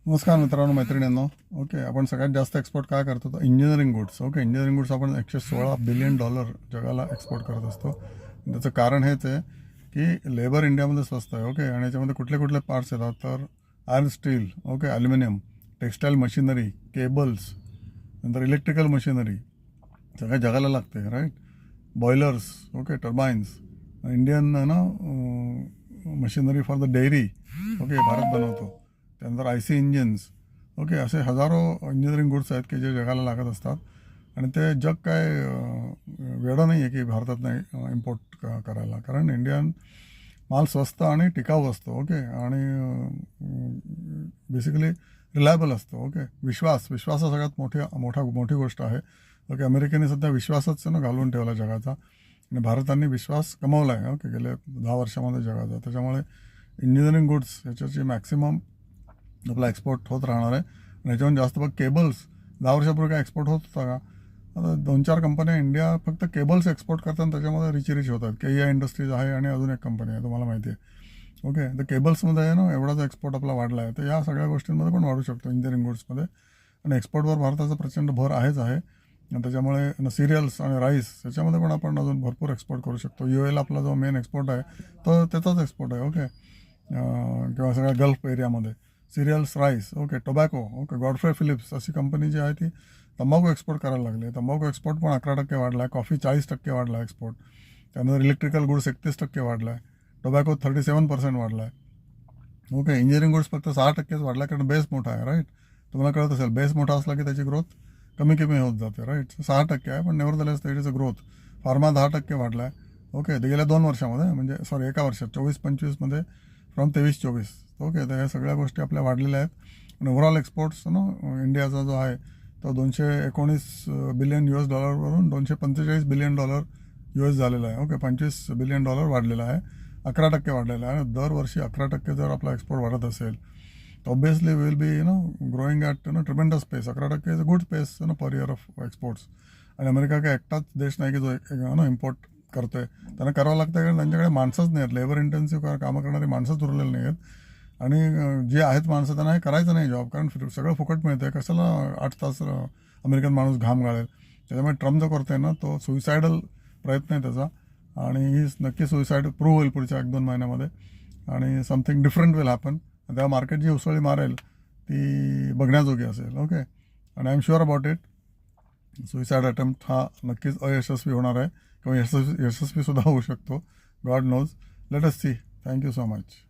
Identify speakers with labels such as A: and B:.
A: नमस्कार मित्रांनो, मैत्रिणींनो. ओके, आपण सगळ्यात जास्त एक्सपोर्ट काय करतो तर engineering goods. Okay, engineering goods आपण $116 बिलियन जगाला एक्सपोर्ट करत असतो. त्याचं कारण हेच आहे की लेबर इंडियामध्ये स्वस्त आहे. ओके, आणि याच्यामध्ये कुठले कुठले पार्ट्स येतात तर iron steel, okay, aluminium, textile machinery, cables, नंतर इलेक्ट्रिकल मशिनरी सगळ्या जगाला लागते, right. Boilers, okay, turbines, Indian ना machinery for the dairy, okay, Bharat बनवतो. त्यानंतर IC इंजिन्स, ओके, असे हजारो इंजिनिअरिंग गुड्स आहेत की जे जगाला लागत असतात. आणि ते जग काय वेळं नाही आहे की भारतात नाही इम्पोर्ट करायला, कारण इंडियन माल स्वस्त आणि टिकाऊ असतो. ओके, आणि बेसिकली रिलायबल असतो. ओके, विश्वास हा सगळ्यात मोठी गोष्ट आहे. ओके, अमेरिकेने सध्या विश्वासच ना घालून ठेवला जगाचा, आणि भारताने विश्वास कमावला आहे. ओके, गेले 10 वर्षामध्ये जगाचा. त्याच्यामुळे इंजिनिअरिंग गुड्स ह्याच्याची मॅक्सिमम आपला एक्सपोर्ट होत राहणार आहे. आणि ह्याच्याहून जास्त बघ, केबल्स 10 वर्षापूर्वी काय एक्सपोर्ट होत होता का? आता 2-4 कंपन्या इंडिया फक्त केबल्स एक्सपोर्ट करतात, त्याच्यामध्ये रिच होतात. KEI इंडस्ट्रीज आहे आणि अजून एक कंपनी आहे, तुम्हाला माहिती आहे. ओके, तर केबल्समध्ये आहे ना एवढाच एक्सपोर्ट आपला वाढला आहे. तर या सगळ्या गोष्टींमध्ये पण वाढू शकतो इंजिनिअरिंग गुड्समध्ये. आणि एक्सपोर्टवर भारताचा प्रचंड भर आहेच आहे. आणि त्याच्यामुळे सिरियल्स आणि राईस याच्यामध्ये पण आपण अजून भरपूर एक्सपोर्ट करू शकतो. UAE आपला जो मेन एक्सपोर्ट आहे तो त्याचाच एक्सपोर्ट आहे. ओके, किंवा सगळ्या गल्फ एरियामध्ये serials, rice, okay, tobacco, okay, Godfrey Phillips अशी कंपनी जी आहे ती तंबाखू एक्सपोर्ट करायला लागली आहे. तंबाखू एक्सपोर्ट पण 11% वाढला आहे. कॉफी 40% वाढला आहे एक्सपोर्ट. त्यानंतर इलेक्ट्रिकल गुड्स 31% वाढला आहे. टोबॅको 37% वाढला आहे. ओके, इंजिनिअरिंग गुड्स फक्त 6%च वाढला, कारण बेस मोठा आहे, राईट. तुम्हाला कळत असेल, बेस मोठा असला की त्याची ग्रोथ कमी होत जाते, राईट. 6% आहे, पण नेव्हरदलेस त्याची ग्रोथ. फार्मा 10% वाढला आहे. ओके, ते गेल्या 2 वर्षामध्ये, म्हणजे सॉरी एका वर्षात 24-25मध्ये फ्रॉम 23-24. ओके, तर ह्या सगळ्या गोष्टी आपल्या वाढलेल्या आहेत. आणि ओव्हरऑल एक्सपोर्ट्स इंडियाचा जो आहे तो $219 बिलियन वरून $245 बिलियन झालेला आहे. ओके, $25 बिलियन वाढलेला आहे. 11% वाढलेला आहे. आणि दरवर्षी 11% जर आपला एक्सपोर्ट वाढत असेल तर obviously will be growing at tremendous pace. 11% is a good pace per year of exports. आणि अमेरिका काय एकटाच देश नाही की जो इम्पोर्ट करतोय. त्यांना करावं लागतं, कारण त्यांच्याकडे माणसंच नाही आहेत. लेबर इंटेन्सिव्ह कामं करणारी माणसंच उरलेली नाही आहेत. आणि जे आहेत माणसं त्यांना हे करायचं नाही जॉब, कारण सगळं फुकट मिळतं आहे. कशाला 8 तास अमेरिकन माणूस घाम गाळेल. त्याच्यामुळे ट्रम्प जो करतोय ना तो सुइसायडल प्रयत्न आहे त्याचा. आणि ही नक्की सुइसाईड प्रूव्ह होईल पुढच्या 1-2 महिन्यामध्ये. आणि समथिंग डिफरंट विल हॅपन. तेव्हा मार्केट जी उसळी मारेल ती बघण्याजोगी असेल. ओके, आणि I am sure about it. Suicide attempt हा नक्कीच अयशस्वी होणार आहे, किंवा यशस्वीसुद्धा होऊ शकतो. God knows. Let us see. Thank you so much.